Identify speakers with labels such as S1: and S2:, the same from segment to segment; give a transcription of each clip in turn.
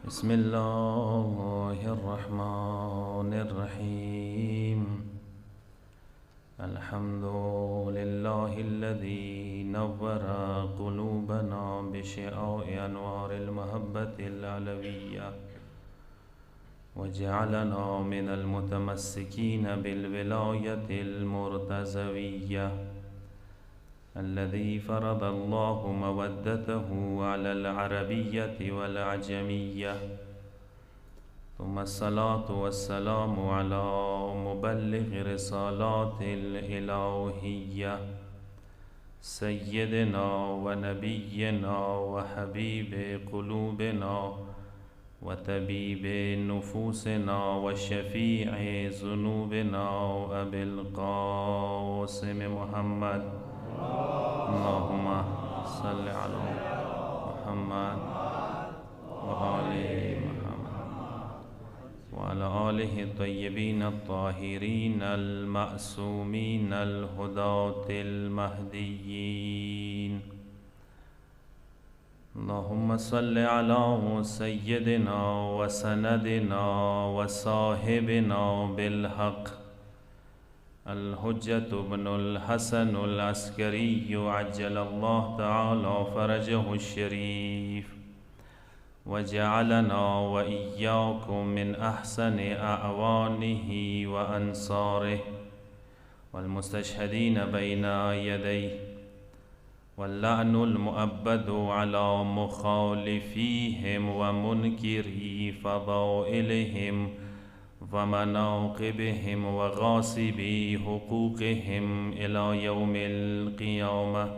S1: بسم الله الرحمن الرحيم الحمد لله الذي نور قلوبنا بشعاع أنوار المحبة العلوية وجعلنا من المتمسكين بالولاية المرتزوية الذي فرض الله مودته على العربية والعجمية. ثم الصلاة والسلام على مبلغ رسالات الإلهية سيدنا ونبينا وحبيب قلوبنا وطبيب نفوسنا وشفيع ذنوبنا أبي القاسم محمد. اللهم صل على محمد وآل محمد وعلى آله الطيبين الطاهرين المأسومين الهداة المهديين. اللهم صل على سيدنا وسندنا وصاحبنا بالحق الحجة بن الحسن العسكري عجل الله تعالى فرجه الشريف وجعلنا وإياكم من أحسن أعوانه وأنصاره والمستشهدين بين يديه واللعن المؤبد على مخالفيهم ومنكري فضائلهم ومناقبهم وغاصبي حقوقهم إلى يوم القيامة.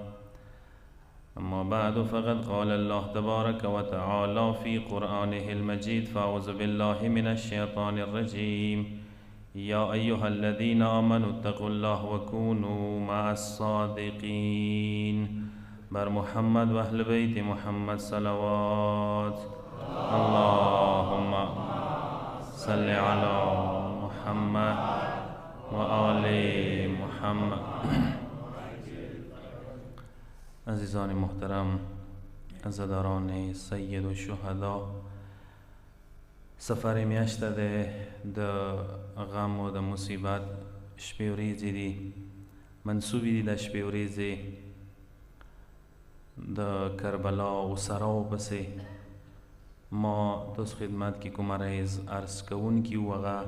S1: أما بعد فقد قال الله تبارك وتعالى في قرآنه المجيد فأعوذ بالله من الشيطان الرجيم يا أيها الذين آمنوا اتقوا الله وكونوا مع الصادقين. بر محمد و اهل بیت محمد صلوات. اللهم صل على محمد و آل محمد. عزیزان محترم، عزاداران سید و شهدا، سفر میاشت ده د غم و د مصیبت شپې ورځې دي، منسوبې دي د شپې ورځې د کربلا و سراو پسې. ما تاسو خدمت کې کوم عرض کوونکی و هغه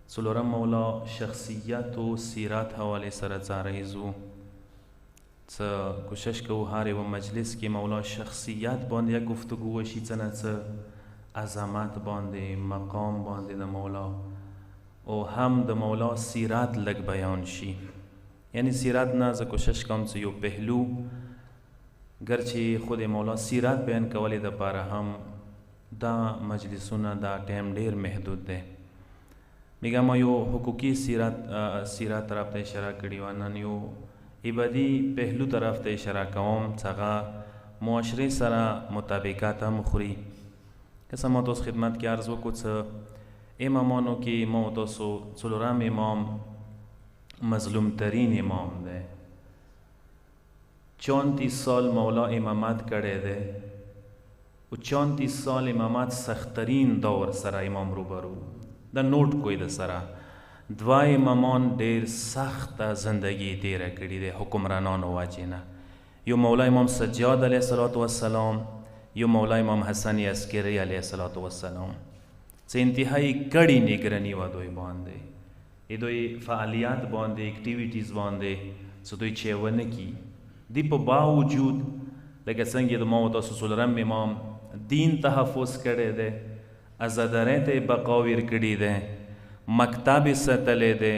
S1: څلورم مولا شخصیت و سیرت حوالې سره څه عرض و. څه کوشش کوو هر یو مجلس کې مولا شخصیت باندې یک گفتگو وشي، څه نه څه عظمت باندې، مقام باندې د مولا، او هم د مولا سیرت لږ بیان شي. یعنی سیرت نه زه کوشش کوم چې یو پهلو گرچې خود مولا سیرت بیان کولې دپاره هم دا مجلسونه دا ټایم ډیر محدود دی. میگم ما یو حقوقي سیرت طرف ته اشاره کړي و، نن یو عبادي پهلو طرف ته اشاره کوم چې هغه معاشرې سره مطابقت هم خوري. که ما تاسو خدمت کې عرض وکړو چې امامانو کې ما تاسو څلورم امام مظلوم ترین امام دی. 34 سال مولا امامت کړی دی او 34 سال امامت سختترین دور سره امام روبرو د نوٹ کوی د سره. دوا امامان ډیر سخت زندگی تیره کړي دی حکمرانانو وجې نه. یو مولا امام سجاد علیه السلام، یو مولا امام حسن عسکری علیه السلام. څه انتهایی کړي نگرانی و دوی باندې، دوی فعالیت باندې، اکټیویټیز باندې څه دوی چې ونه کی دی په باوجود لکه څنګه د ما تاسو څلورم امام دین تحفظ کړی دی، عزادارۍ ته بقا ورکړې ده، مکتب ساتلی دی،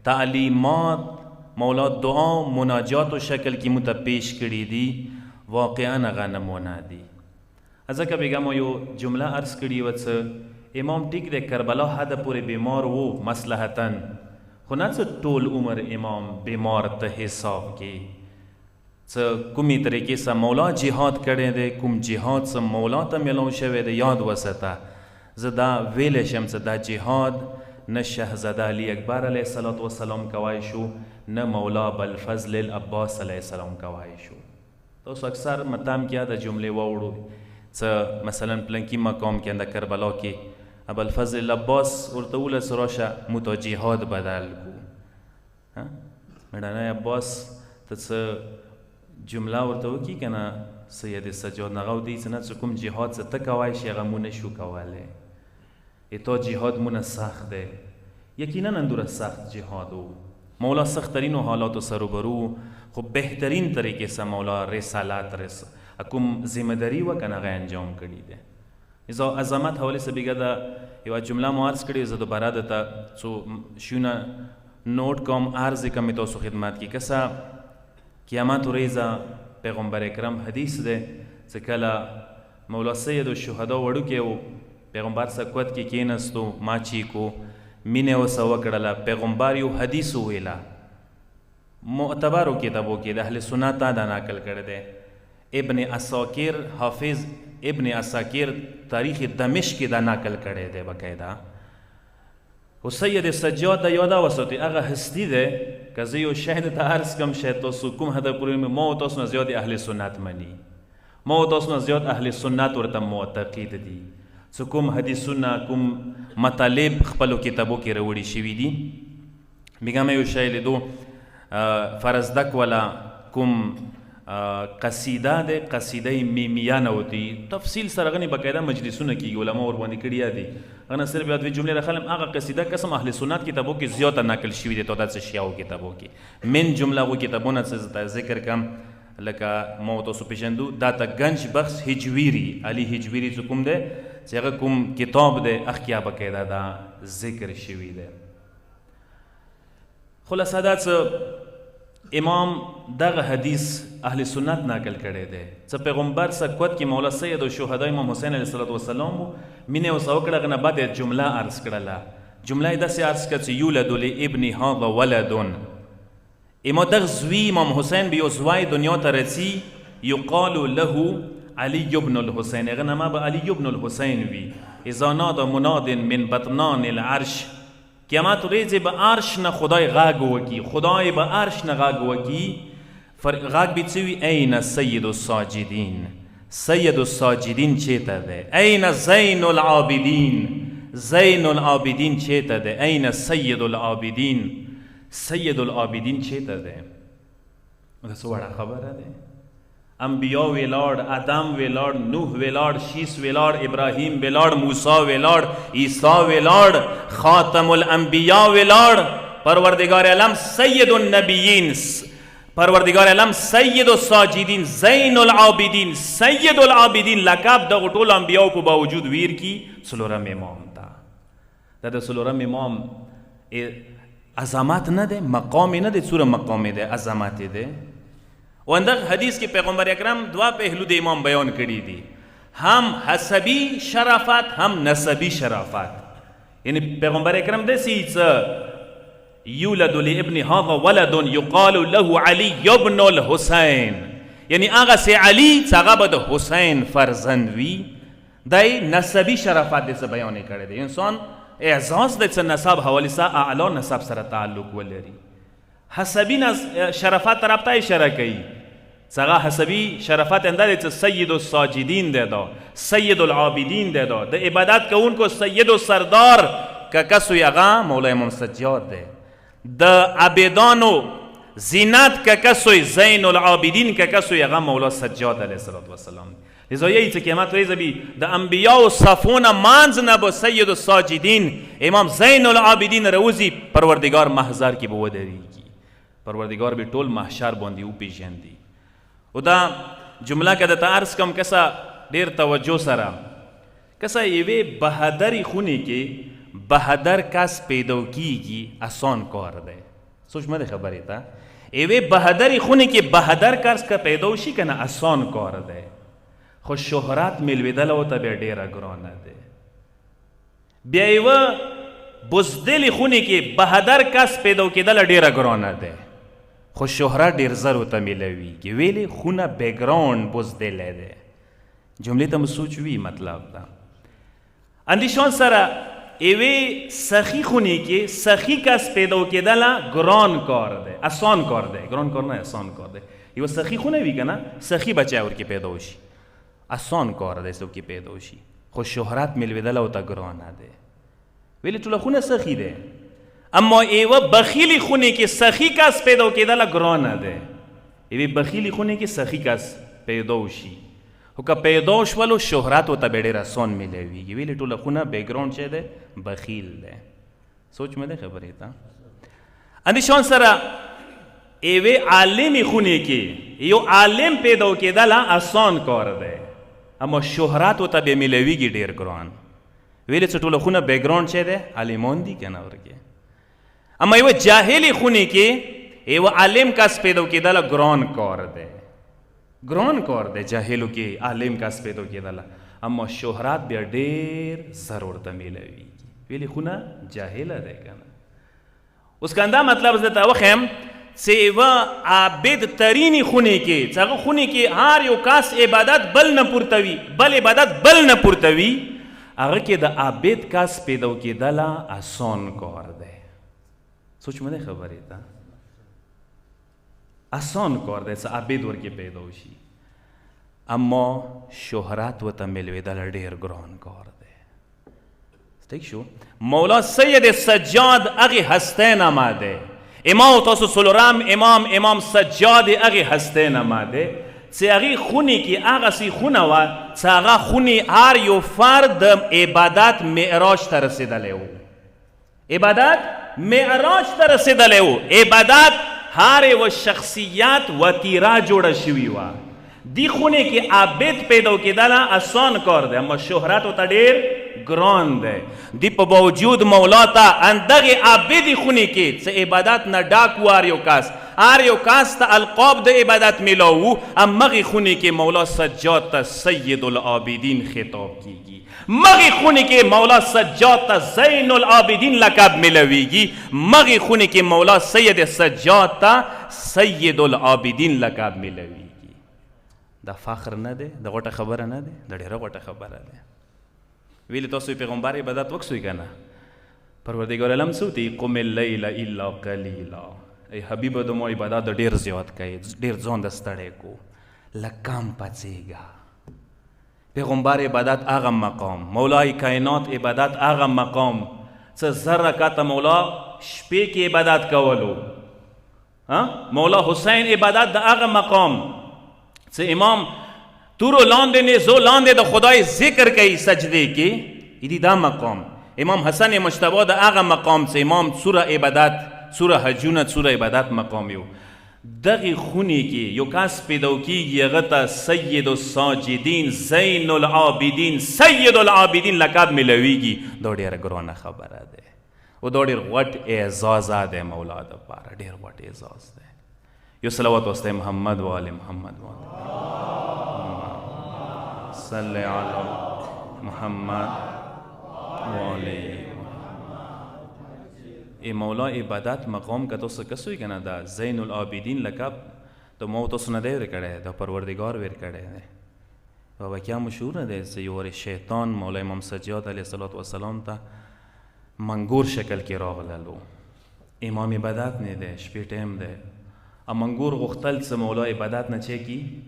S1: تعلیمات مولا دعا مناجات و شکل کې مو ته پیش کړي دي. واقعا هغه نمونه دي. ځکه بېګا یو جمله عرض کړي وه چې امام ټیک دی کربلا حده پورې بیمار و مصلحتاً، خو نه څه ټول عمر امام بیمار ته حساب کې څه کومې طریقې سره مولا جهاد کړی دی، کوم جهاد سره مولا ته میلاو شوی دی یاد وساته. زه دا ویلی شم چې دا جهاد نه شهزاده علی اکبر علیه السلام کوای شو، نه مولا ابوالفضل العباس علیه السلام کوای شو. تاسو اکثر متام کیا د جملې واوړو څه مثلا پلنکي مقام کې د کربلا کې ابوالفضل عباس ورته وویل راشه موږ ته جهاد بدل کړو. مېړنی عباس ته څه جمله ورته وکړي که نه سید سجاد هغه ودی چې نه څه کوم جهاد څه ته کوی شي هغه موږ نشو کولی. تا جهاد مونه سخت ده. یقینا اندوره سخت جهاد و مولا سخت ترین حالات سر و برو خب بهترین طریقے سے مولا رسالات کوم ذمہ داری و کنه غي انجام کړی ده. اذا عظمت حواله سے بګه دا یو جمله مو عرض کړی زه دوباره دته څو شونه نوٹ کوم عرض کوم تاسو خدمت کی کسا قیامت ورځ پیغمبر اکرم حدیث ده چې کله مولا سید الشهدا وړو کې پیغمبر سکوت کې کېنستو ماچی کو مینه وسه وکړله. پیغمبر یو حدیث ویلا معتبرو کتابو کې د اهل سنت دا نقل کړی دی. ابن اساکر حافظ ابن اساکر تاریخ دمشق کې دا نقل کړی دی باقاعده. او سید سجاد دا یاده وساتي هغه هستی ده که زه یو شاهد ته عرض کوم شاید تاسو کوم هدف پورې ما و تاسو نه زیات اهل سنت مني ما و تاسو نه زیات اهل سنت ورته معتقد دي. څه کوم حدیثونه کوم مطالب خپلو کتابو کې راوړي شوي دي. میگم یو شی لیدو فرزدک والا کوم قصیده ده قصیده میمیانه ودي تفصیل سره غني باقاعده مجلسونه کېږي علما ورباندې کړي دي. هغه صرف یاد وی جمله راخلم هغه قصیده قسم اهل سنت کتابو کې زیاته نقل شوي دي. تو داسې شیاو کتابو کې من جمله غو کتابونه څه ذکر کم لکه ما تاسو پیژندو دا ته گنج بخش هجویری علی هجویری چې کوم ده چې هغه کوم کتاب ده اخ کیا باقاعده دا ذکر شوي ده. خلاصه دا امام دغه حدیث اهل سنت نقل کړی دی چې پیغمبر سکوت کې مولا سید الشهدا امام حسین علیه السلام مینه وسه وکړه غنه بعد جمله عرض کړله. جمله داسې عرض کړه چې یولد لابن هذا ولد اما دغه زوی امام حسین به یو زوی دنیا ته رسی یقال له علی ابن الحسین هغه نامه به علی ابن الحسین وي. اذا نادى مناد من بطنان العرش قیامت ورځ به عرش نه خدای غږ وکي خدای به عرش نه غږ وکي غږ به څه وي این سید الساجدین سید الساجدین چیرته ده این زین العابدین زین العابدین چیرته ده این سید العابدین سید العابدین چیرته ده. دا څه وړه خبره ده. انبیا ویلاړ آدم ویلاړ نوح ویلاړ شیس ویلاړ ابراهیم ویلاړ موسی ویلاړ عیسی ویلاړ خاتم الانبیا ویلاړ پروردگار عالم سید النبیین پروردگار عالم سید الساجدین زین العابدین سید العابدین لقب د ټول انبیاو په باوجود ویر کی څلورم امام دا د څلورم امام عظمت نه ده مقام نه ده څوره مقام ده عظمت ده. و اندغ حدیث کې پیغمبر اکرم دوا پهلو د امام بیان کړي دي هم حسبی شرافت هم نسبی شرافت. یعنی پیغمبر اکرم داسې څه یولد لابن هذا ولد یقال له علی ابن الحسین یعنی هغه سي علی چې هغه به د حسین فرزند وي دای نسبی شرافت دې بیان کړي دي. انسان اعزاز د نسب حواله سره اعلی نسب سره تعلق ولري. حسبی شرافت طرف ته اشاره کوي څنګه حسبی شرافت اندر چې سید الساجدین ده دا سید العابدین ده دا د عبادت کوونکو سید السردار که کسو یغا مولا امام سجاد ده د عبادانو زینت که کسو زین العابدین که کسو یغا مولا سجاد علیه السلام. لذا یی چې قیامت ورځ به د انبیاء صفونه مانځ نه به سید الساجدین امام زین العابدین روزی پروردگار محضر کې به ودرېږي. پروردگار به ټول محشر باندې وپیژندي. او دا جمله که د عرض کوم کسا ډیر توجه سره کسا یوې بهادری خونی کې بهادر کس پیدا کیږي آسان کار ده. سوچ مده خبرې ته یوې بهادری خونی کې بهادر کس که پیدا شي کنه آسان کار ده. خو شهرت ملویدل او ته بیا ډیره ګرانه ده. بیا یوه بزدل خونی کې بهادر کس پیدا کېدل ډیره ګرانه ده. خو شهرت ډیر زر ورته میلویږي ویلې خونه بیکګراوند بزدلی دی. جملې ته مو سوچ وي مطلب ده. اندیشان سره یوې سخی خونې کې سخی کس پیدا کېدله ګران کار دی آسان کار دی ګران کار نه آسان کار دی. یوه سخی خونه وي که نه سخی بچی ورکې پیدا وشي آسان کار دی څوک پیدا شي، خو شهرت ملوېدل ورته ګرانه دی. ویلې ټوله خونه سخي دی، اما یوه بخیلې خونې کې سخي کس پیدا کېدله ګرانه دی. یوې بخیلې خونې کې سخي کس پیدا شي، خو که پیدا شولو شهرت ورته بیا ډېر آسان میلاویږي. ویلې ټوله خونه بیکګراونډ چې دی بخیل دی. سوچ مې دی خبرې ته. اندې شان سره یوې عالمې خونې کې یو عالم پیدا کېدله آسان کار دی، اما شهرت ورته بیا میلاویږي ډېر ګران. ویلې چې ټوله خونه بیکګراونډ چې دی عالمان دي که نه ورکې. اما یوه جاهلې خونې کې یوه عالم کس پیدا کېدله ګران کار دی، ګران کار دی جاهلو کې عالم کس پیدا کېدله، اما شهرت بیا ډېر زر ورته میلاویږي. ویلې خونه جاهله دی که نه. اوس که همدا مطلب زه درته وښیم چې یوه عابد ترینې خونې کې چې هغه خونې کې هر یو کس عبادت بل نه پورته وي، بل عبادت بل نه پورته وي، هغه کې د عابد کس پیدا کېدله آسان کار دی. سوچ مې دی خبرې ته. آسان کار دی چې عابد ورکې پیدا شي، اما شهرت ورته ملوېدل ډېر ګران کار دی. ٹھیک شو. مولا سید سجاد هغې هستی نامه دی. امام تاسو څلورم امام سجاد هغې هستی نامه دی چې هغې خونې کې هغسې خونه وه چې هغه خونې هر یو فرد د عبادت معراج ته رسېدلی و. عبادت معراج ته رسېدلی و. عبادت هر یوه شخصیت وتیره جوړه شوې وه. دی خونې کې عابد پیدا کېدله آسان کار دی، اما شهرت ورته ډېر ګران دی. دی په باوجود مولا ته اندغې عابدې خونې کې څه عبادت نه ډاک و، هر یو کس ته القاب د عبادت میلاو، همغې خونې کې مولا سجاد ته سید العابدین خطاب کیږي. مغې خونې کې مولا سجاد ته زین العابدین لقب میلاویږي. مغې خونې کې مولا سید سجاد ته سید العابدین لقب میلاویږي. دا فخر نه دی، د غټه خبره نه دی، د ډېره غټه خبره دی. ویلې تاسو پیغمبر عبادت وکړئ که نه؟ پروردګار عالم څه وتي قم اللیل الا قلیلا. ای حبیبه د مو عبادت د ډېر زیات کوي، ډېر ځان د ستړی کو، لږ کم پڅېږه. پیغمبر عبادت هغه مقام، مولای کائنات عبادت هغه مقام څه زر رکعته مولا شپې کې عبادت کولو. مولا حسین عبادت د هغه مقام چې امام تورو لاندې نیزو لاندې د خدای ذکر کوي سجدې کې، ایدي دا مقام. امام حسن مجتبی د هغه مقام چې امام سوره عبادت سوره حجونه سوره عبادت مقام یو. دغې خونې کې یو کس پیدا کېږي هغه ته سید الساجدین زین العابدین سید العابدین لقب میلاویږي. دا ډېره ګرانه خبره ده او دا ډېر غټ اعزاز دی مولا دپاره، ډېر غټ اعزاز دی. یو صلوات واسطه محمد و آل محمد و صلی علی محمد و آل ای مولا عبادت مقام که تاسو کسوی که نه دا زین العابدین لقب دا ما تاسو نه دی ورکړی، دا پروردگار ورکړی دی. و واقعا مشهور نه دی چې یو شیطان مولا امام سجاد علیه السلام ته منګور شکل کې راغللو. امام عبادت نه دی، شپې ټایم دی، منګور غوښتل چې مولا عبادت نه چې کی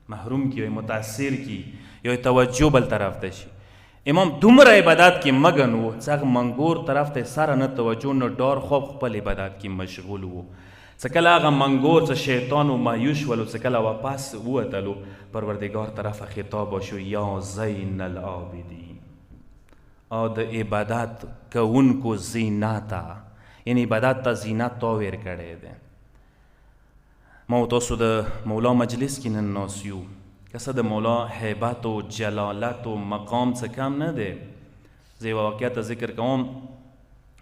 S1: محروم کی، متاثر کی، یو توجه بل طرف ته شي. امام دومره عبادت کې مگن و چې هغه منګور طرف ته سره نه توجه نه ډار خوب خپل عبادت کې مشغول و. چې کله هغه منګور چې شیطان و مایوس ولو چې کله واپس ووتلو پروردگار طرفه خطاب وشو یا زین العابدین، او د عبادت کوونکو زینتا، یعنی عبادت ته زینت تا ورکړی دی. ما تاسو د مولا مجلس کې نن ناست یو، که څه د مولا هیبت و جلالت و مقام څه کم نه دی. زه یوه واقعه ته ذکر کوم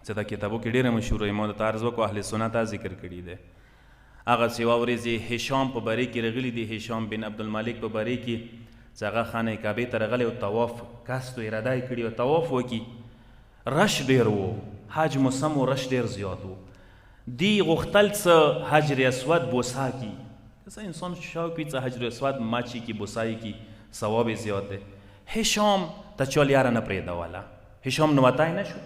S1: چې دا کتابو کې ډېره مشهوره ما درته عرض وکړو، اهل سنت ذکر کړي دی. هغه چې یوه ورځ هشام په باره کې راغلي دي، هشام بن عبدالملک په باره کې چې هغه خانه کعبې ته راغلی او طواف قصد و اراده یې کړي و طواف وکړي. رش ډېر و، حج موسم و رش ډېر زیات و. دی غوښتل څه حجر اسود بوسا کي، که انسان شوق وي څه حجر اسود ماچي کي بوسایي کي ثواب زیات دی. هشام ته چا لیاره نه پرېږدوله، هشام نو وتی نه شو،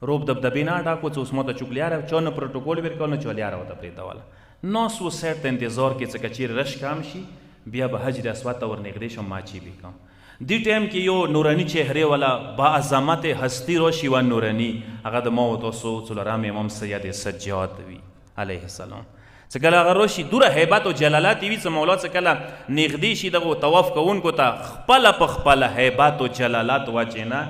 S1: روب دبدبې نه ډاکو چې اوس ما ته چوک لیاره چا نه پروټوکول ورکول نه چا لیاره ورته پرېږدوله. ناست و سیټ ته انتظار کې چې که چیرې رش کم شي بیا به حجر اسود ته ورنږدې شم ماچی به کوم. دې ټایم کې یو نوراني چهرې والا با عظمت هستی راشي و نوراني، هغه د ما و تاسو څلورم امام سید سجاد وي علیه السلام. څه کله هغه راشي دوره هیبت او جلالت وي څه مولا څه کله نږدې شي دغه طواف کوونکو ته خپله په خپله هیبت او جلالت وجې نه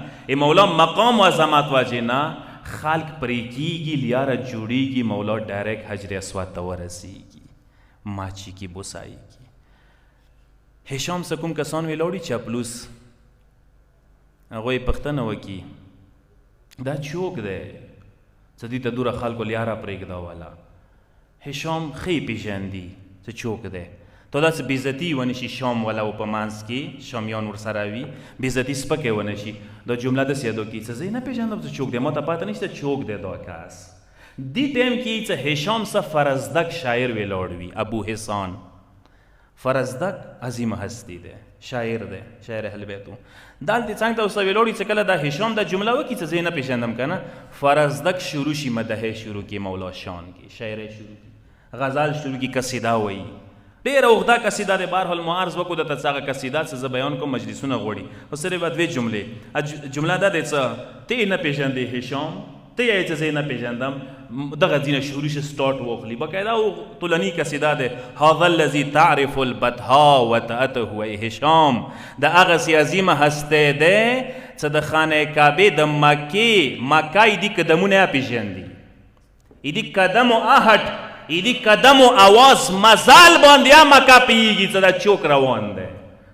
S1: مولا مقام و عظمت وجې نه خلق پرې کېږي، لیاره جوړېږي، مولا ډایرکټ حجر اسود ته ورسېږي، ماچی کې بوسایږي. هشام څه کوم کسان ولاړي چاپلوس هغوی پوښتنه وکړي دا چوک دی څه دې ته دوره خلکو لیاره پرېږده والا. هشام ښې پېژندي څه چوک دی، تا داسې بېعزتي ونه شي شام والا و په منځ کې شامیان ورسره وي بېعزتي سپکې ونه شي. دا جمله داسې یادو کړي څه زه یې نه پېژندم څه چوک دی، ما ته پته نشته چوک دی دا کس. دې ټایم کې څه هشام څه فرزدک شاعر ولاړ وي ابو حسان. فرزدک عظیم هستی دی، شاعر دی، شاعر اهل بیت و. دلته څنګه ته اوسه ویلوړي چې کله دا هشام دا جمله وکړي چې زه یې نه پېژندم که نه فرزدک شروع شي مدحې شروع کړي مولا شان کې شاعرۍ شروع کړي غزل شروع کړي قصیده وایي ډېره اوږده قصیده دی. بهرحال ما عرض وکړو درته څه هغه قصیده څه زه بیان کوم مجلسونه غواړي خو صرف دوې جملې. جمله دا دی څه ته یې نه پېژندې هشام، ته یې چې زه یې نه پېژندم دغه ځینه شروع شي سټارټ واخلي باقاعده طولني قصیده دی. هذا الذي تعرف البطحا وطأته ای هشام، د هغسې عظیمه هستی دی څه د خانه کعبې د مکه یې دي قدمونه یې پېژندي، یې دي قدم و آهټ، یې دي قدم و آواز مزال باندې یا مکه پوهېږي څه دا چوک روان دی،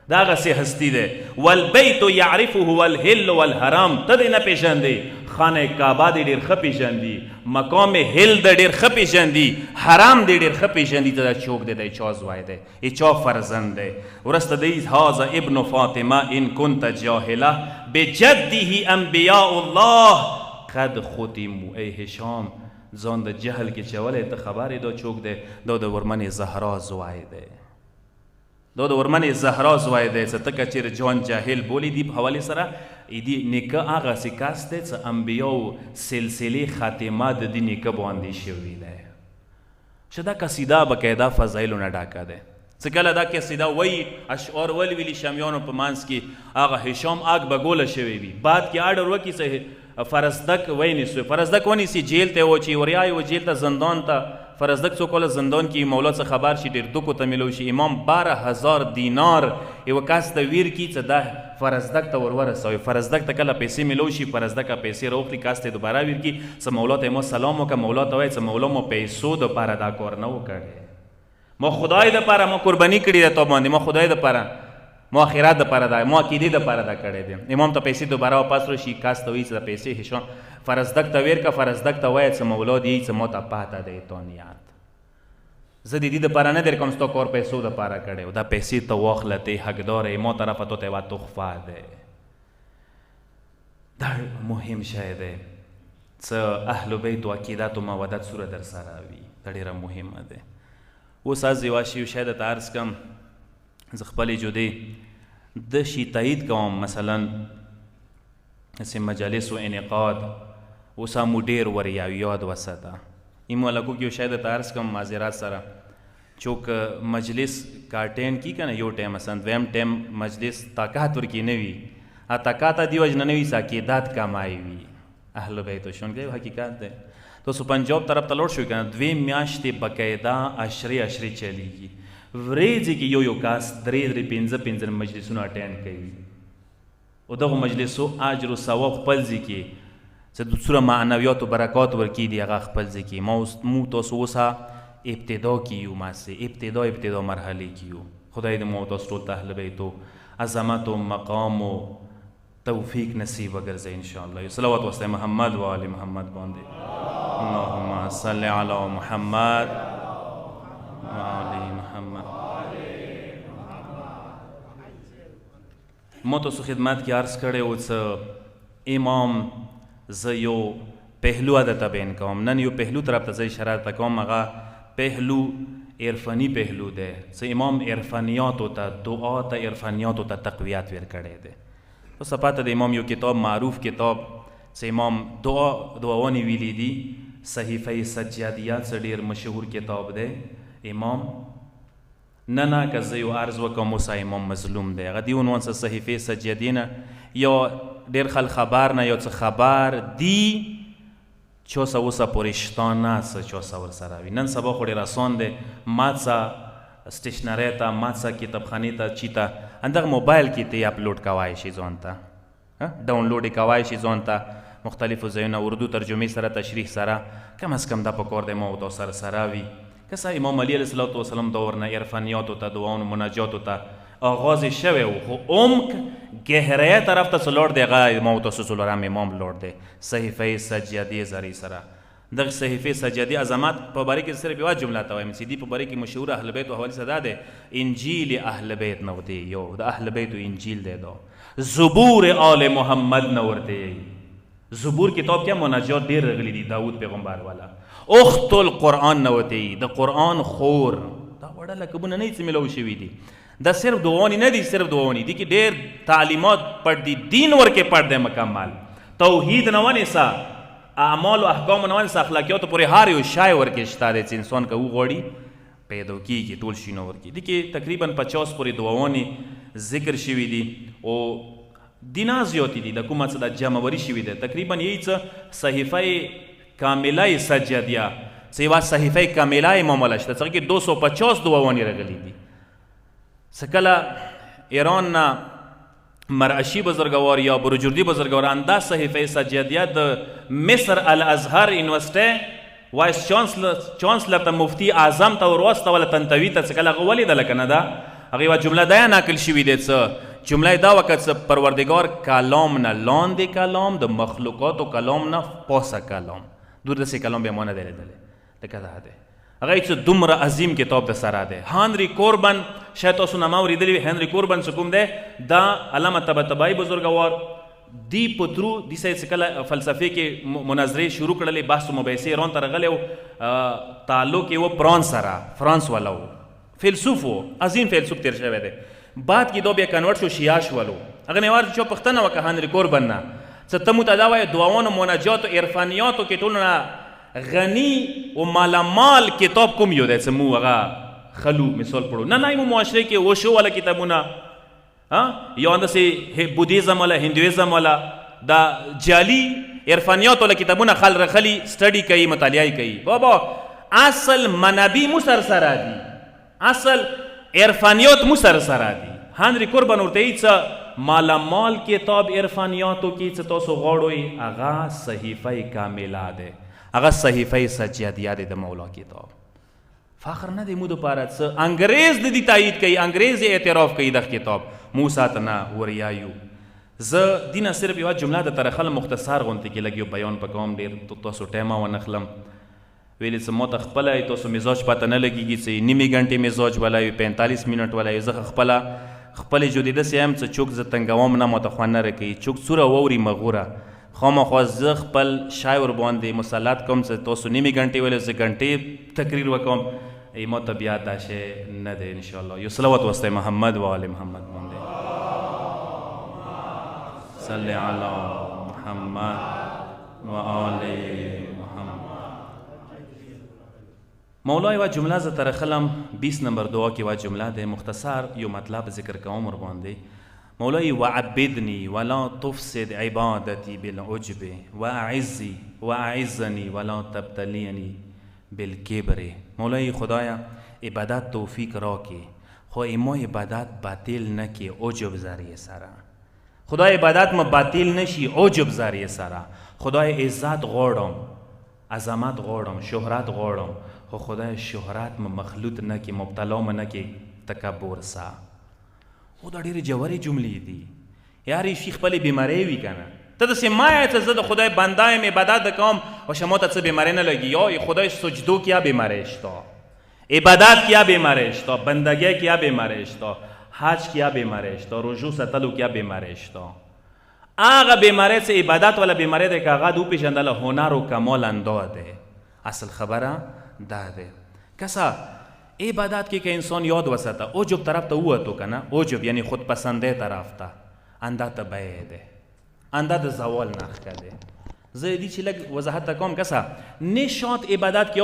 S1: د هغسې هستی دی. والبیت یعرفه والهل والحرام، ته دې نه پېژندې خانه کعبه دې ډېر ښه پېژندي، مقام هل د ډېر ښه پېژندي، حرام دې ډېر ښه پېژندي، ته دا چوک دی د چا زوی دی ای چا فرزند دی. وروسته دی هذا ابن فاطمه ان كنت جاهله بجده انبیاء الله قد ختموا. ای هشام ځان د جهل کې چولی ته خبر یې دا چوک دی، دا د ورمنې زهرا زوی دی، دا د ورمنې زهرا زوی دی. څه ته که چېرې جان جاهل بولي دي په حوالې سره دي نیکه هغسې کس دی څه انبیاو سلسلې خاتمه د دې نیکه باندې شوي دی. چې دا قصیده باقاعده فضایلو نه ډاکه دی. څه کله دا قصیده وایي اشعار ولولي شامیانو په منځ کې هغه هشام آګ به ګوله شوی وي، بعد کې اډر وکړي څه فرزدک ونیسو، فرزدک ونیسي جیل ته واچوي وریا یې و جیل ته زندان ته. فرزدک څوک والا زندان کې مولا څه خبر شي ډېر دکو ته میلو شي امام 12,000 دینار یوه کس ته ویر کړي چې دا فرزدک ته ورورسوي. فرزدک ته کله پیسې میلو شي فرزدکه پیسې راوخلي کس ته یې دوباره ویر کړي څه مولا ته ما سلام وکړه، مولا ته وایي څه مولا ما پیسو دپاره دا کار نه و کړی، ما خدای دپاره ما قرباني کړې ده تا باندې، ما خدای دپاره ما آخرت دپاره دا ما عقیدې دپاره دا کړی دی. امام ته پیسې دوباره واپس راشي کس ته وایي چې دا پیسې هشام فرزدک ته ویر که فرزدک ته وایي چې مولا دې څه ما ته پاته دی تا نیت، زه د دې دپاره نه در کوم ستا کار پیسو دپاره کړی و، دا پیسې ته واخله ته یې حقدار یې، ما طرفه تو ته یوه تحفه دی. دا مهم شی دی څه اهل بیت و عقیدت و مودت سوره در سره وي، دا ډېره مهمه دی. اوس از یوه شی شاید درته عرض کړم زه خپلې جدې د شي تایید کوم مثلا داسې مجالس و انعقاد اوس هم ډېر وریاو یاد وساته ایمو لګو کې یو شاید درته عرض کوم معذرات سره چوک مجلس کا اټینډ کي که نه یو ټایم مثلا دویم ټایم مجلس طاقت ورکې نه وي طاقت دې وجې نه وي چې عقیدت کمای وي اهل بیت شونګی حقیقت دی. تاسو پنجاب طرف ته لوړ شوئ که نه 2 میاشتې باقاعده عشرې چلیږي، ورځې کې یو کس 3-5 مجلسونه اټینډ کوي او دغو مجلسو اجر و ثواب خپل ځای کې چې د څومره معنویات و برکات ورکړي دي هغه خپل ځای کې. مو تاسو اوسه ابتدا کې یو ماسې ابتدا مرحلې کې یو. خدای دې مو تاسو ټول ته اهل بیتو عظمت و مقام و توفیق نصیب وګرځي انشاءالله. صلوات واسطه محمد و آل محمد باندې اللهم صل علی محمد و آل محمد. ما تاسو خدمت کې عرض کړی و چې امام زه یو پهلو درته بیان کوم. نن یو پهلو طرف ته زه اشاره درته کوم، هغه پهلو عرفاني پهلو دی چې امام عرفانیاتو ته دعا ته عرفانیاتو ته تقویت ورکړی دی. اوس پاته د امام یو کتاب معروف کتاب چې امام دعاوانې ویلي دي صحیفه سجادیات څه ډېر مشهور کتاب دی. امام نه که زه یو عرض وکړم اوس امام مظلوم دی. هغه دې عنوان څه صحیفې سجادې نه یا ډېر خلک خبر نه یو څه خبر دي چې اوسه پورې شته نه څه چې اوسه ورسره وي. نن سبا خو ډېر اسان دی، ما څه سټیشنرۍ ته، ما څه کتابخانې ته، چي ته همدغه موبایل کې ته یې اپلوډ کوای شي ځان ته، ډاونلوډ یې کوای شي ځان ته مختلفو ځایونه اردو ترجمې سره تشریح سره. کم از کم دا پکار دی ما او تاسو سره وي. که څه امام علی علیه السلام دور نه عرفانیاتو ته، دعاونو، مناجاتو ته آغاز شوی و، خو عمق گهرایه طرف ته څه لاړ دی هغه ما او تاسو څلورم امام لاړ دی صحیفه سجادې زری سره. دغه صحیفه سجادې عظمت په باره کې صرف یوه جمله ته وایم چې دې په باره کې مشهور اهل بیت و حوالې سره دا دی انجیل اهل بیت نه ورته یو د اهل بیتو انجیل دی، دا زبور آل محمد نه ورته. زبور کتاب کې مناجات ډېر راغلي دي داود پیغمبر والا. اخت القرآن نه ورته د قرآن خور، دا وړه لقبونه نه څه ملو شوي دي. دا صرف دعاونی نه دي، صرف دعاونی دي کې ډېر تعلیمات پړ دي، دین ورکې پړ دی مکمل، توحید نه ونیسه، اعمال و احکام نه ونیسه، اخلاقیاتو پورې هر یو شی ورکې شته دی چې انسان که وغواړي پیدا کېږي، ټول شي نه ورکې. دي کې تقریبا 50 پورې دعاونې ذکر شوي دي او دینا زیاتی دي د کومه څه د جمعوري شوي دی. تقریبا یې څه صحیفه کامله سجادیه څه یوه صحیفه کامله امام والا شته، څه کې 250 دعاونې راغلي دي. څه کله ایران نه مرعشی بزرگوار یا بروجردی بزرگوار انده صحیفه سجادیه د مصر الازهر یونیورسټۍ وایس چانسلر ته مفتی اعظم ته ورواستوله تنتوي ته. څه کله هغه ولیدله که نه ده هغه یوه جمله دا نقل شوي دی، څه جمله دا وکړه څه پروردگار کلام نه لاندې کلام، د مخلوقاتو کلام نه پاسه کلام، دور داسې کلام بیا ما نه دی لیدلی لکه دا دی. هغه څه دومره عظیم کتاب د سره دی. هنری کوربن شاید تاسو نامه اورېدلي وي. هنری کوربن څه کوم دی؟ دا علامه طباطبایي بزرګوار دی په ترو دي څه کله فلسفې کې مناظرې شروع کړلې، بحث و مباحثې ایران ته راغلی و، تعلق یې و فرانس سره، فرانس والا و، فیلسوف و، عظیم فیلسوف تیر شوی دی. بعد کې دا بیا کنورټ شو شیعه شولو. هغه نه یوازې چې پوښتنه وکړه هنری کوربن نه څه ته موږ ته دا وایه دعاوانو، مناجاتو، عرفانیاتو کې ټولو نه غنی و مالامال کتاب کوم یو دی چې موږ هغه خلو مثال پړو؟ نه یمو معاشره کې وشو والا کتابونه یا همداسې بودیزم والا، هندویزم والا، دا جعلي عرفانیات والا کتابونه خل رخلي سټډي کوي، مطالعه کوي. بابا اصل منابع مو سر سره دي، اصل عرفانیات مو سر سره دي. هنری کوربن ورته یې څه مالامال کتاب عرفانیاتو کې څه تاسو غواړئ هغه صحیفه کامله دی، هغه صحیفه سجادیه دی د مولا کتاب. فخر نه دی مو دپاره څه انګریز د دې تایید کوي، انګریز اعتراف کوي دغه کتاب، مو ساته نه وریایو. زه دینه صرف یوه جمله د طرخل مختصر غونتې کې لږ یو بیان پکوم، ډېر تاسو ټایمه ونه خلم. ویلې څه ما ته خپله تاسو مزاج پته نه لګېږي چې نیمې ګنټې مزاج والا وي، 45 منټ والا وي. زه خپله خپلې جدي داسې یم چې چوک زه تنګوم نه، ماته خوند نه راکوي. چوک څوره واوري مغوره خامخوا زه خپل شای ورباندې مسلط کوم چې تاسو نیمې ګنټې ویلې زه ګنټې تقریر وکوم. ما ته بیا دا شی نه دی انشاءالله. یو صلوات واسطه محمد و آل محمد باندې صلی علی محمد و آل مولا یوه جمله زه ترخلم 20 نمبر دعا کې یوه جمله دی، مختصر یو مطلب ذکر کوم ورباندې. مولا وعبدني ولا تفسد عبادتي بالعجب واعزني ولا تبتليني بالکبر. مولا خدایا عبادت توفیق راکې خو ما عبادت باطل نکې عجب ذریعه سره. خدای عبادت ما باطل نشي عجب ذریعه سره. خدای عزت غواړم، عظمت غواړم، شهرت غواړم، خو خدای شهرت ما مخلوط نکې، مبتلا ما نکې تکبر سره. خو دا ډېرې جوړې جملې دي یار. یې شي خپلې بیمارۍ وي که نه، ته داسې ما یې چې زه د خدای بنده یم عبادت کوم و شما ته څه بیماری نه لګي. یا خدای سجدو کیا بیماری شتا، عبادت کیا بیماری شتا، بندگی کیا بیماری شتا، حج کیا بیماری شتا، رجوع ستلو کیا بیماری شتا. هغه بیماری چې عبادت والا بیماری دی که هغه د وپېژندله هنر و کمال اندا دی. اصل خبره دا دی. کسا عبادت کې که انسان یاد وساته عجب طرف ته ووتو که نه، عجب یعنی خودپسندۍ طرف ته، انده ته بیع دی، انده د زوال نښه دی. زه دې چې لږ وضاحت ته کوم. کسا نشاط عبادت کې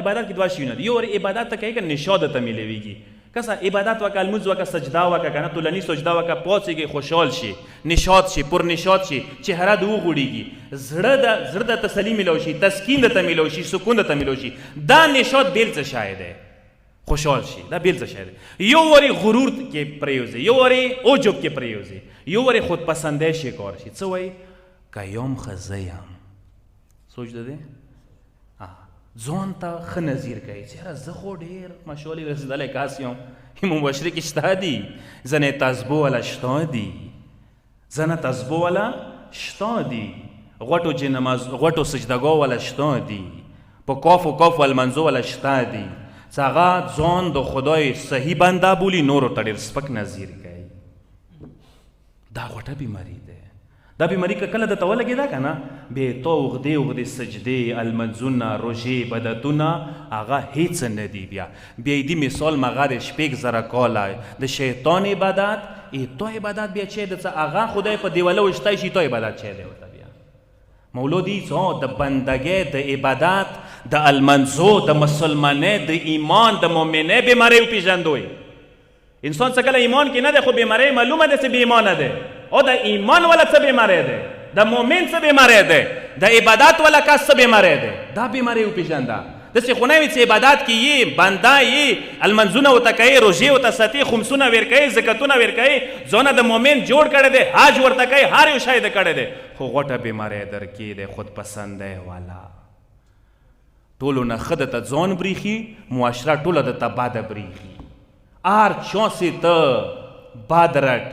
S1: عبادت کې دوه شیونه دي. یو عبادت ته کوي که نشاط ته میلویږي، کسا عبادت وکړه، لمونځ وکړه، سجده وکړه، که نه طولني سجده وکړه، پاڅېږي، خوشحال شي، نشاط شي، پر نشاط شي، چهره د وغوړېږي، زړه د تسلي میلو شي، تسکین درته میلو شي، سکون درته میلو شي. دا نشاط بیل څه شی دی؟ خوشحال شي. دا بیل څه شی دی؟ یو وری غرور کې پرېوځي، یو وری عجب کې پرېوځي، یو وری خودپسندۍ شکار شي. څه وایي؟ که یم ښه زه یم. سوچ ده دی؟ ځان ته ښه نظیر کوي چې یاره زه خو ډېر مشالې رسېدلی کس یم. امام بشري کې شته دي، ځنې تسبو والا شته دي، ځنه تسبو والا شته دي، غوټو سجدګاه والا شته دي، په کافو کافو المنځو والا شته دي، چې هغه ځان د خدای صحیح بنده بولي، نورو ته ډېر سپک نظیر کوي. دا غوټه بیماري ده. دا بیماری که کله درته ولګېده که نه، بې تا اوږدې اوږدې سجدې، المنځونه، روژې، بدعتونه، هغه هېڅ نه دي. بیا ایدي مثال مغه د 6,000 کاله د شیطان عبادت، ایتو عبادت بیا چی ده؟ څه هغه خدای په دیواله وشتی شي، ایتو عبادت چی دی ورته؟ بیا مولودی څه د بندګۍ، د عبادت، د المنځو، د مسلمانۍ، د ایمان، د مؤمنۍ بیماری وپېژندوئ. انسان څه کله ایمان کې نه دی، خو بیماری معلومه ده چې بې ایمانه دی. او د ایمان والا څه بیماری دی؟ د مؤمن څه بیماری دی؟ د عبادت والا کس څه بیماری دی؟ دا بیماری وپېژنده. داسې خو نه وي چې عبادت کې یې بنده یې، المنځونه ورته کوي، روژې ورته ساتي، خمسونه ورکوي، زکتونه ورکوي، ځانه د مؤمن جوړ کړی دی، حج ورته کوي، هر یو شی د کړی دی، خو غوټه بیماری درکې دی، خودپسندۍ والا. ټولو نه ښه درته ځان بریښي، معاشره ټوله درته بده بریښي. هر چا سې ته بد رټ،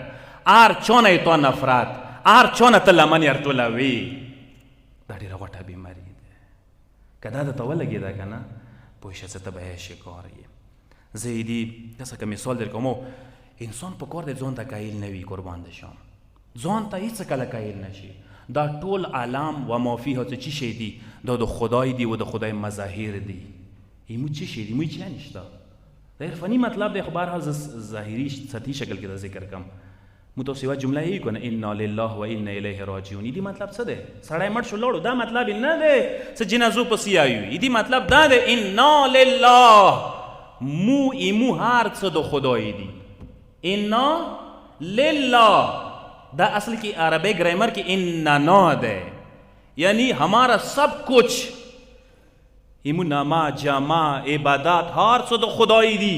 S1: هر چا نه یې تا نفرت، هر چا نه ته لمن یې راټولوي. دا ډېره غوټه بیماري ده. که دا درته ولګېده که نه، پوه شه څه ته به یې شکار یې. زه یې دي داسې که مثال در کوم، انسان په کار دی ځان ته قایل نه وي، قربان دې شم. ځان ته هېڅ کله قایل نه شي. دا ټول عالم و ما فیها څه چی شی دي؟ دا د خدای دي و د خدای مظاهر دي. ایمو چی شی دي؟ موی چی نشته. دا عرفاني مطلب دی، خو بهرحال زه ظاهري سطحي شکل کې دا ذکر کوم. مو تاسو یوه جمله یې کنه، انا لله و انا الیه راجعون. دې مطلب څه دی؟ سړی مړ شو لاړو، دا مطلب یې نه دی څه جنازو پسې آیو. دې مطلب دا دی انا لله، مو ایمو هر څه د خدای دي. انا لله دا اصل کی عربی گرامر کی اننا ده، یعنی ہمارا سب کچھ، ایمو نما جمع عبادات هر څه د خدای دي.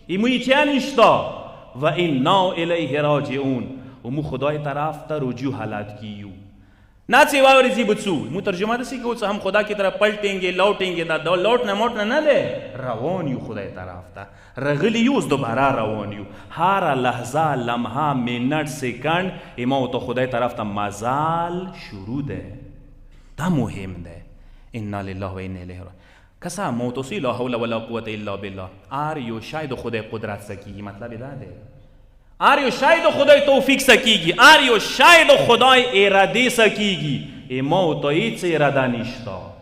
S1: ایمو چه نشتا و انا الیه راجعون، و مو خدای طرف ته رجوع حالت کیو. ना सेवावर जी बच्चू मु तर्जुमा दसी को हम खुदा की तरफ पलटेंगे लौटेंगे दा लौटना मोटना न दे روان یو خدای طرف ته رغلی یوز دوباره روان یو هر لحظه لمحه منت سکند اما تو خدای طرف ته مازال شروع ده. دا مهم ده. انا لله و انا الیه راجعون. کسا موتوسی لا حول ولا قوت الا بالله آر یو شاید خدای قدرت سکی مطلب دا ده. آر یو شاید خدای توفیق سکیگی، آر یو شاید خدای اراده سکیگی. اما تو هیچ اراده نشتا.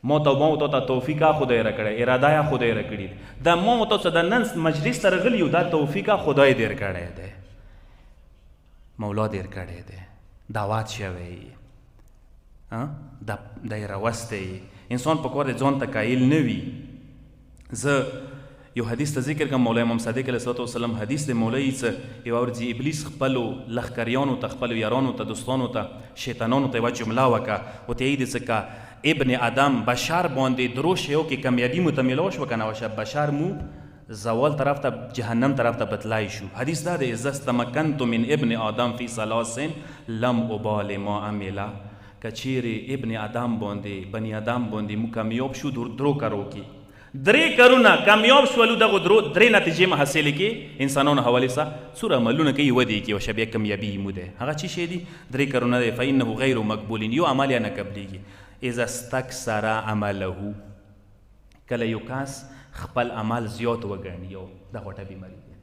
S1: ما تو توفیق خدای را کړی، اراده خدای را کړی. دا ما تو څه د نن مجلس ته راغلی دا توفیق خدای دیر کړی دی. مولا دیر کړی دی. دعوت شوی. د راوستی انسان په کار د ځان ته قایل نه وي. زه یو حدیث ته ذکر کوم، مولا امام صادق علیه السلام حدیث دی. مولوی څه یو ورځ ابلیس خپلو لښکریانو ته، خپلو یارانو ته، دوستانو ته، شیطانانو ته یوه جمله وکړه، ورته یې دې څه که ابن آدم بشر باندې دروش یو کې کامیابي مو ته میلاو شوه که نه وشه، بشر مو زوال طرف ته جهنم طرف ته بتلای شو. حدیث دا دی اذا استمکنت من ابن آدم فی ثلاث لم ابال ما عمله. که چیرې ابن آدم باندې بني آدم باندې مو کامیاب شو درو کرو کې درې کارونه کامیاب شولو، دغه درې نتیجې مو حاصلې کې انسانانو حوالې سه څوره عملونه کوي ودې کې وشه بیا کامیابي مو دی. هغه چی شی دي؟ درې کارونه دی. فانه غیر مقبول، یو عمل یې نه قبلیږي. اذا استکثر عمله، کله یو کس خپل عمل زیات وګڼي، یو دا غوټه بیماري ده.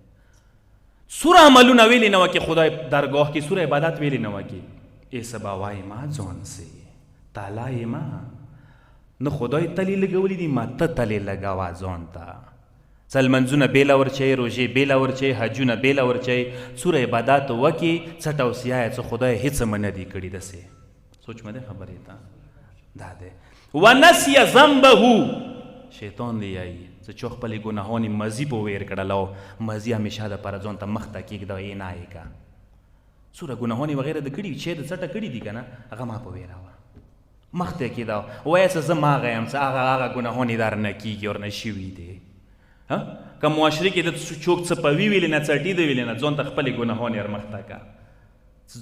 S1: څوره عملونه ویلې نه وکړي خدای درګاه کې، څوره عبادت ویلې نه وکړي، ای سبا وایي ما ځان سي تالا ما نه خدای تلی لګولې دي، ما ته تلی لګاوه ځان ته. څه لمنځونه بېله ورچوي، روژې بېله ورچوي، حجونه بېله ورچوي، څوره عبادت وکړي، څه توصیه یې څه خدای هېڅ م نه دي کړي. داسې سوچ مه دی خبرې ته دا دی. ونسیه ذنبه، شیطان دی یایي څه چو خپلې ګناهونې مزي په ویر کړل او مزي همیشه دپاره ځان ته مخ ته کېږده یې نه یې که څومره ګناهونې وغیره د کړي چې د څټه کړي دي که نه هغه ما په ویره وه مخ ته یې کېده وایه څه زه ماغه یم څه هغه ګناهونې در نه کېږي ور نه شوي دي که معاشرې کې د چوک څه پوي ویلې نه څټي د ویلې نه ځان ته خپلې ګناهونې ور مخ ته که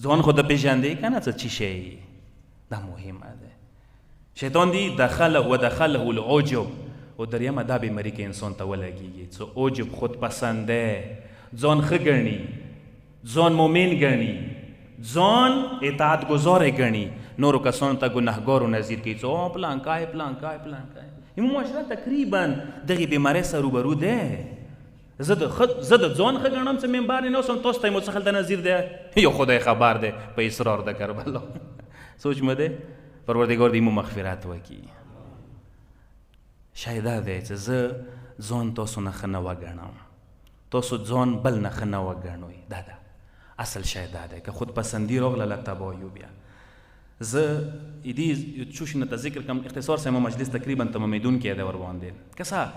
S1: ځان خو د پېژندې که نه څه چی شی دا مهمه ده شیطان دی دخله العجب او دریمه دا بیماري کې انسان ته ولګېږي څه عجب خودپسنده ځان ښه ګڼي ځان مؤمن ګڼي ځان اطاعت ګزاره ګڼي نورو کسانو ته ګناهګارو نظیر کوي څه پلانکای زموږ معاشره تقریبا دغې بیمارۍ سره روبرو دی زه د ځان ښه ګڼم څه منبر نه اوسم تاسو ته یې مو څه هلته نظیر دی یو خدای خبر دی په اسرار د کربلا سوچ مه دی پروردګار دې مو مغفرت وکړي شاید دا دی چې زه ځان تاسو نه ښه نه وګڼم تاسو ځان بل نه ښه نه وګڼئ دا ده اصل شاید دا دی که خودپسندي راغله تباهي بیا زه دې څو شي نه ته ذکر کړم اختصار سره مجلس تقریبا تمامېدونکی دی ورباندې که څه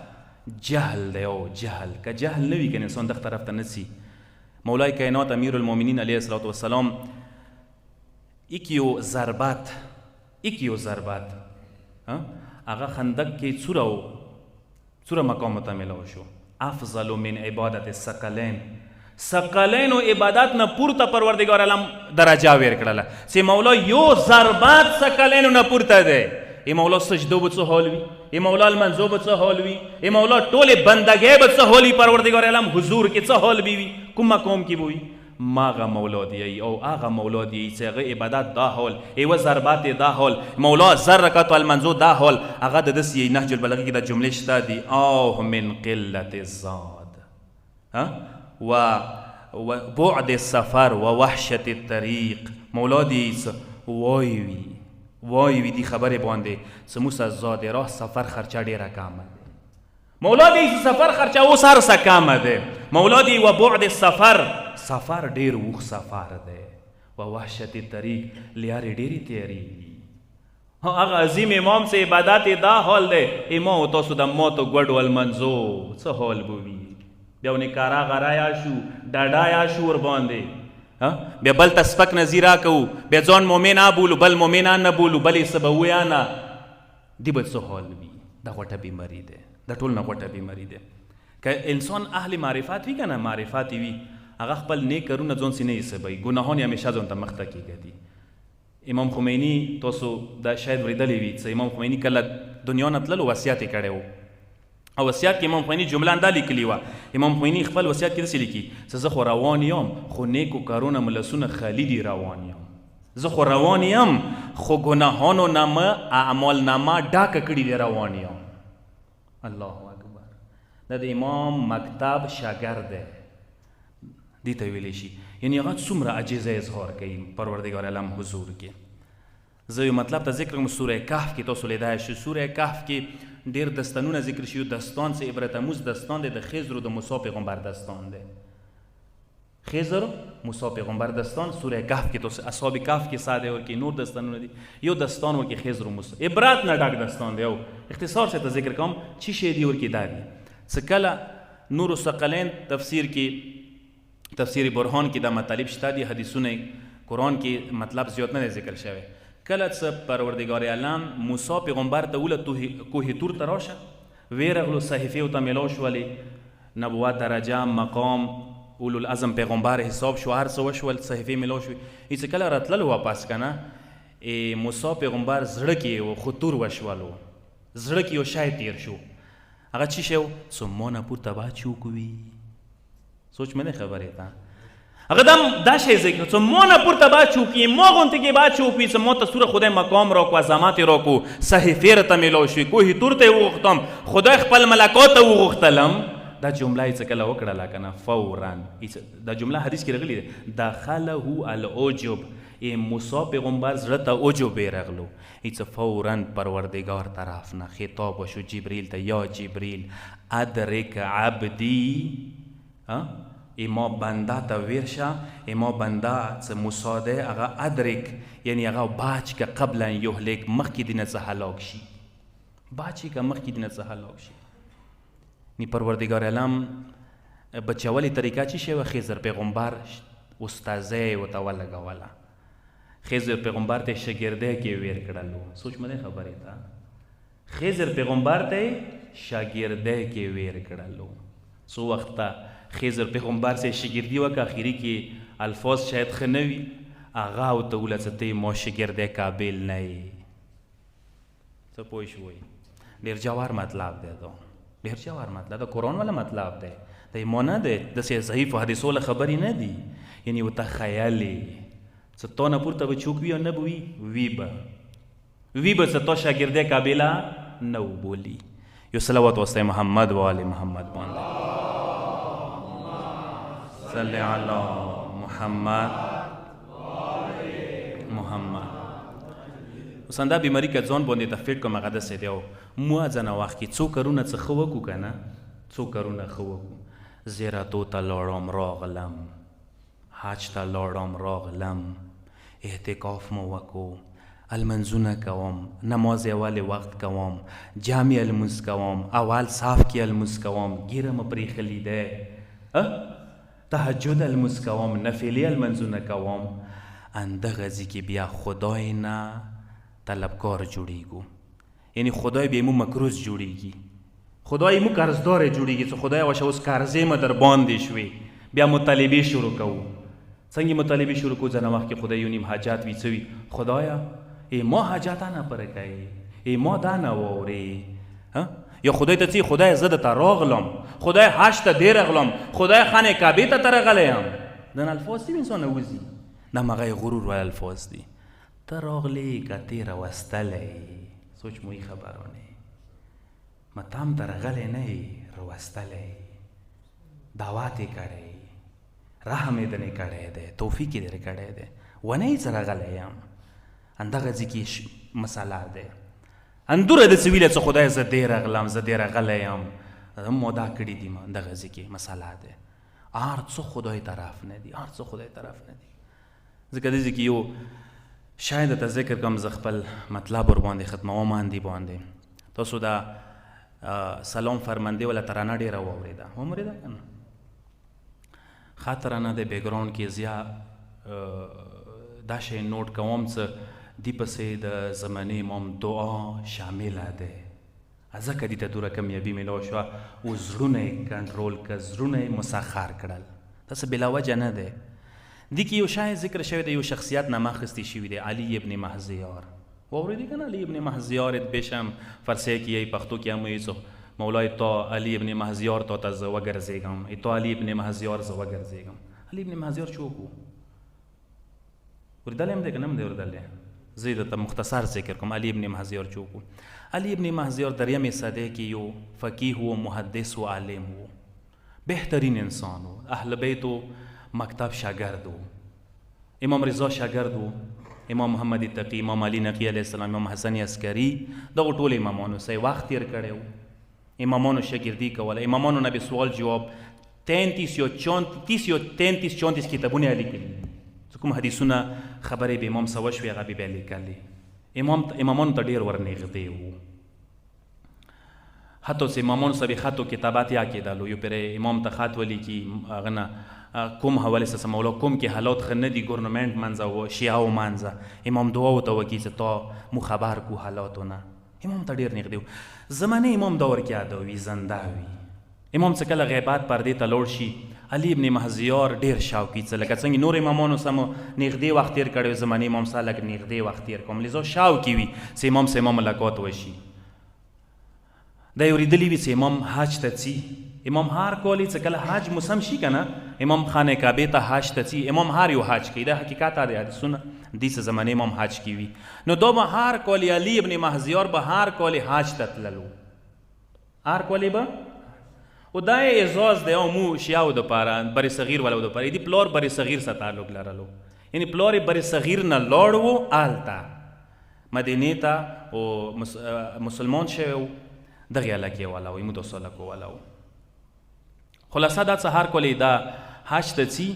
S1: جهل دی او جهل که جهل نه وي که انسان دغه طرف ته نه ځي مولای کائنات امیر المؤمنین علیه الصلاة والسلام یکیو ضربت هغه خندق کې څوره مقام ته میلاو شو افضل من عبادت ثقلین و عبادت نه پورته پروردگار علم درجه ویر کړله چې مولا یو ضربت ثقلین نه پورته دی ای مولا سجدو به څه حال وي ای مولا المنزو به څه حال وي ای مولا ټولې بندګۍ به څه حال وي پروردگار علم حضور کې څه حال به وي کوم مقام کې به وي ماغه مولا دی او هغه مولا دی چې هغه عبادت دا حال ایوه ضربات دا حال مولا زر رکعت المنزو دا حال هغه د داسې نهج البلاغه کې دا جملې شته دي آه من قلت الزاد و بعد السفر و وحشت الطریق مولا دی وای وی دی خبرې باندې چې موږ زاد راه سفر خرچه ډېره کمه ده مولا دی سفر خرچه اوس هر څه کمه ده مولا دی و بعد السفر سفر ډېر اوږد سفر دی و وحشت طریق لیارې ډېرې تیارېږي هغه عظیم امام سے عبادت دا حال دی امام تاسو د موت ګډ والمنزو څه حال به وي بیا ونې کارا غرایا شو ډاډایا شو ورباندې بیا بل ته سپک نظیره کوو بیا ځان مؤمن بولو بل مؤمنان نه بولو بل یې څه به ویانه دی به څه حال وي دا غوټه بیماري دی د ټول نه غوټه بیماري دی که انسان اهل معرفت وي که نه معرفت وي هغه خپل نیک کارونه ځان سې نه حسابوي ګناهان یې همیشه ځان ته مخته کېږدي امام خمیني تاسو دا شاید اورېدلی وي چې امام خمیني کله دنیا نه تللو وصیت یې کړی و او وصیت کې امام خمیني جمله دا لیکلې وه امام خمیني خپل وصیت کې داسې لیکي چې زه خو روان یم خو نیکو کارونه مو لاسونه خالي دي روان یم زه خو روان یم خو ګناهانو نامه اعمالنامه ډاکه کړي دی روان یم الله اکبر دا د امام مکتب شاګرد دی دې ته ویلی شي یعنې هغه څومره عجیزه اظهار کوي پروردګار عالم حضور کې زه یو مطلب ته ذکر کوم سوره کهف کې تاسو لیدای شئ سوره کهف کې ډېر داستانونه ذکر شوي داستان څه عبرت آموز داستان دی د خضر و د موسی پیغمبر داستان دی خضر موسی پیغمبر داستان سوره کهف کې تاسو اصحاب کهف کې ساده ورکې نور داستانونه دي یو داستان ورکې خضر و موسی عبرت نه ډک داستان دی او اختصار څه ته ذکر کوم چې شی دی ورکې دا دی څه کله نور الثقلین تفسیر کې تفسیر برهان کې دا مطالب شته دي حدیثونه قرآن کې مطلب زیات نه ذکر شوی کله چې پروردګار عالم موسی پیغمبر ته وله کوه تور ته راشه ویرغلو صحیفې ورته میلاو شولې نبوت درجه مقام اولو العزم پیغمبر حساب شو هر څه وشول صحیفې میلاو شوې چې کله راتللو واپس که نه موسی پیغمبر زړه کې یو خطور وشولو زړه کې یو شی تیر شو هغه څه شی و څومونه پورته باچوکوي سوچ مې نه خبرې ته هغه دا شی ذکر څه مونه پورته باچوکي ما غونته کې باچوکي څه ما ته سوره خدای مقام راکو عظمت راکو صحیفې راته میلاو شوې کوهي تور ته یې وغوښتم خدای خپل ملکات ته وغوښتلم دا جمله یې څه کله وکړله که نه فورا دا جمله حدیث کې راغلې ده دخله العجب موسی پیغمبر زړه ته عجب یې راغلو څه فورا پروردګار طرف نه خطاب وشو جبریل ته یا جبریل ادرک عبدی اما بنده ته ورشه اما بنده څه موسی دی هغه ادرک یعنی هغه باچ که قبلا یهلک مخکې دې نه څه هلاک شي باچ یې که مخکې دې نه څه هلاک شي نی پروردگار علم بچولی طریقه چی شوه؟ خضر پیغمبر استازی و تا ولګوله. خضر پیغمبر ته شاګردی کې ویر کړلو. سوچ مده خبره تا. خضر پیغمبر ته شاګردی کې ویر کړلو. سو وخت تا خضر پیغمبر سے شاګردی وکړه، اخیری کې الفاظ شاید ښه نه وي، هغه ورته وویل چې ته ما شاګردی قابل نه یې. څه پوه شوئ؟ ډېر جوار مطلب دی دا، ډېر جوار مطلب دا قرآن والا مطلب دی. دا ما نه دی داسې ضعیفو حدیثو له خبرې نه دي، یعنې ورته خیال یې څه تا نه پورته به چوک وي او نه به وي به څه تا شاګردی قابله نه وبولي. یو صلوات واسطه محمد و آل محمد باندې. صلی علی محمد محمد. اوس همدا بیماري که ځان باندې ته فټ کړم، هغه داسې دی او موازنه وخت کې څو کارونه څه ښه وکړو که نه، څو کارونه ښه وکړو. زیارتو ته لاړم راغلم، حج ته لاړم راغلم، اعتکاف مو وکړو، المنځونه کوم، نماز اول وخت کوم، جامع المنځ کوم، اول صاف کې المنځ کوم، ګیره مې پرېښلې دی، تهجد المنځ کوم، نفلي المنځونه کوم. اندغه ځای کې بیا خدای نه طلبکار جوړیږو، یعنی خدای به مو مکروز جوړیږي، خدای مو قرضدار جوړیږي چې خدای واشه اوس قرضې مې در باندې شوې، بیا مطالبې شروع کوو. څنګه مطالبې شروع کوو؟ ځنه وخت کې خدای یو نیم حاجات وي، څه وي؟ خدایا ای ما حاجاته نه پوره کوې، ای ما دا نه واورې. یا خدای ته څه؟ خدای زه درته راغلم، خدای حج ته دې راغلم، خدای خانې کعبې ته راغلی یم. دا الفاظ دي انسان وځي، دا هغه غرور والا الفاظ دي. ته راغلی که تی راوستلی، سوچ مو خبرونه ما تام ته راغلی نه یې، راوستلی دعوت یې کړی، رحم یې دنې کړی دی، توفیق یې درې کړی دی، ونه یې زه راغلی یم. همدغه ځای کې مسله دی. اندوره داسې ویله چې خدای زه دې راغلم، زه دې راغلی یم، ما دا کړي دي. همدغه ځای کې مسله دی. هر څه خدای طرف نه دي، هر څه خدای طرف نه دي. ځکه دې ځای کې یو شاید ته ذکر کوم، زه خپل مطلب ور باندې ختموم اندې باندې. تاسو دا سلام فرمندې ولا ترانه ډېره واورېده، واورېده که نه؟ ښه ترانه دی، بیکګراونډ کې زیا دا شی نوټ کوم څه دی پسې د زمانې امام دعا شامله دی. ځکه دې ته دوره کامیابي میلاو شوه او زړونه یې کنټرول کړه، زړونه یې مسخر کړل. داسې بلا وجه نه دی. دې کې یو شاید ذکر شوی دی، یو شخصیت نام اخیستی شوی دی، علی ابن محزیار. واورېدې که نه؟ علی ابن محزیار بشم فارسی کې یې، پښتو کې هم وایي مولای تا علی ابن محزیار تا ته زه وګرځېږم، تا علی ابن محزیار زه وګرځېږم. علی ابن محزیار څوک و؟ اورېدلی هم دی که نه هم دی اورېدلی؟ زه یې درته مختصر ذکر کوم. علی ابن محزیار څوک و؟ علی ابن محزیار درېیمې صدۍ کې یو فقیه و، محدث و، عالم و، بهترین انسان و، اهل بیتو مکتب شاگرد و، امام رضا شاگرد و، امام محمد تقی، امام علی نقی علیه السلام، امام حسن عسکری، دغه ټول امامانو سره وخت تیر کړی و. امامانو شاګردي کوله، امامانو نه به سوال جواب 33 یا 34 کتابونه یې لیکلي. چې کوم حدیثونه خبرې به امام سره وشوې هغه به بیا لیکلي. امامانو ته ډېر ورنږدې و. حتی چې امامانو سره به خط و کتابات یا کېدلو، یو پرې امام ته خط ولیکي، هغه نه کوم حوالې سره مولا کوم کې حالات ښه نه دي، ګورنمنټ منځه و شیعو منځه، امام دعا ورته وکړي چې تا مو خبر کو حالاتو نه. امام ته ډېر نږدې و. زمانې امام دور کې یاده وي، زنده وي. امام څه کله غیبات پردې ته لوړ شي، علی ابن محزیار ډېر شوقي څه لکه څنګه نور امامانو سره مو نږدې وخت تېر کړی، زمانې امام سره لږ نږدې وخت تېر کوم، لذا شوقي وي چې امام سره ملاقات وشي. دا یې اورېدلي وي چې امام حج ته ځي. امام هر کال چې کله حج موسم شي که نه، امام خانه کعبې ته حج ته ځي. امام هر یو حج کوي، دا حقیقت دی، حدیثونه دې زمانې امام حج کوي. نو دا به هر کال علی ابن محزیار به هر کال حج ته تللو، هر کال به. او دا یې اعزاز دی او مو شیعو دپاره، بر صغیر ولو دپاره. دې پلار بر صغیر سره تعلق لرلو، یعنې پلار یې بر صغیر نه لاړ و هلته مدینې ته او مسلمان شوی و، دغې علاقې والا و، ایمو داسې علاقو والا و. خلاصه دا څه هر کال دا حج ته ځي.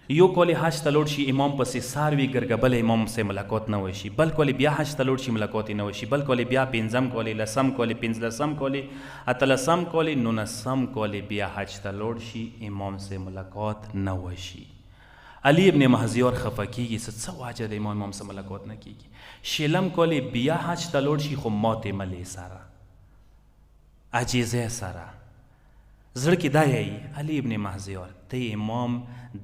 S1: یو کال حج ته لاړ شي امام پسې ساروي ګرګبل امام سره ملاقات نه وشي، بل کال بیا حج ته لاړ شي ملاقات نه وشي، بل کال بیا پنځم کال لسم کال پنځلسم کال اتلسم کال نولسم کال بیا حج ته لاړ شي امام سره ملاقات نه وشي. علی ابن مهزیار خفه کیږي څه واجه د امام سره ملاقات نه کیږي. شلم کال بیا حج ته لاړ شي خو مات ملې سره عجیزه سره زړه کې دا یې علی ابن مهزیار ته امام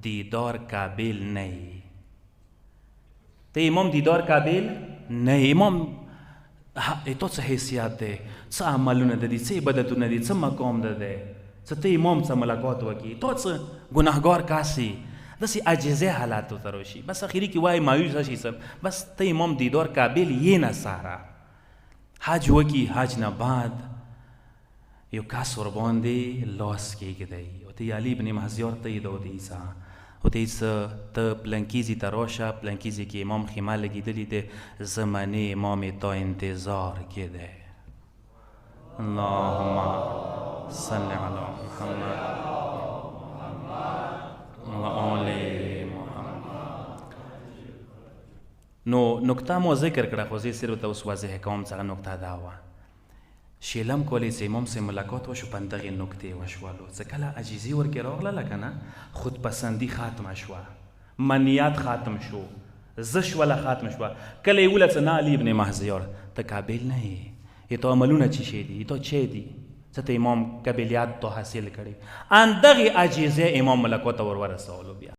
S1: دیدار قابل نه ته امام دیدار قابل نه امام تو څه حیثیت دی څه عملونه د دې څه عبادتونه دي څه مقام ده دی څه ته امام سره ملاقات وکړي تو څه ګناهګار کاسي داسې عاجزه حالاتو ته راشي بس اخري کې وایي مایوس شي سب بس ته امام دیدار قابل یې نه ساره حج وکړي حج نه بعد یو کس ورباندې لاس کېږدی او ته علی ابن مهزیار ته یې دا ودی څه ورته یې ته پلنکیزي ته راشه پلنکیزي کې امام خیمه لګېدلې دی زمانې امام تا انتظار کې دی. اللهم صل علی محمد و آل محمد. نو نکته مو ذکر کړه خو زه صرف ته اوس واضح کوم څنګه نکته دا وه. شیلم کالی چې امام سره ملاقات وشو په همدغې نکتې وشولو څه کله عجیزي ورکې راغله که نه خودپسندي ختمه شوه منیت ختم شو زه شوله ختم شوه کله یې وله څه نه علي ابن مهزیار ته قابل نه یې تا عملونه چی شی دي تا چی دي څه ته امام قابلیت تو حاصل کړي همدغې عجیزه امام ملاقات ته ور ورسولو بیا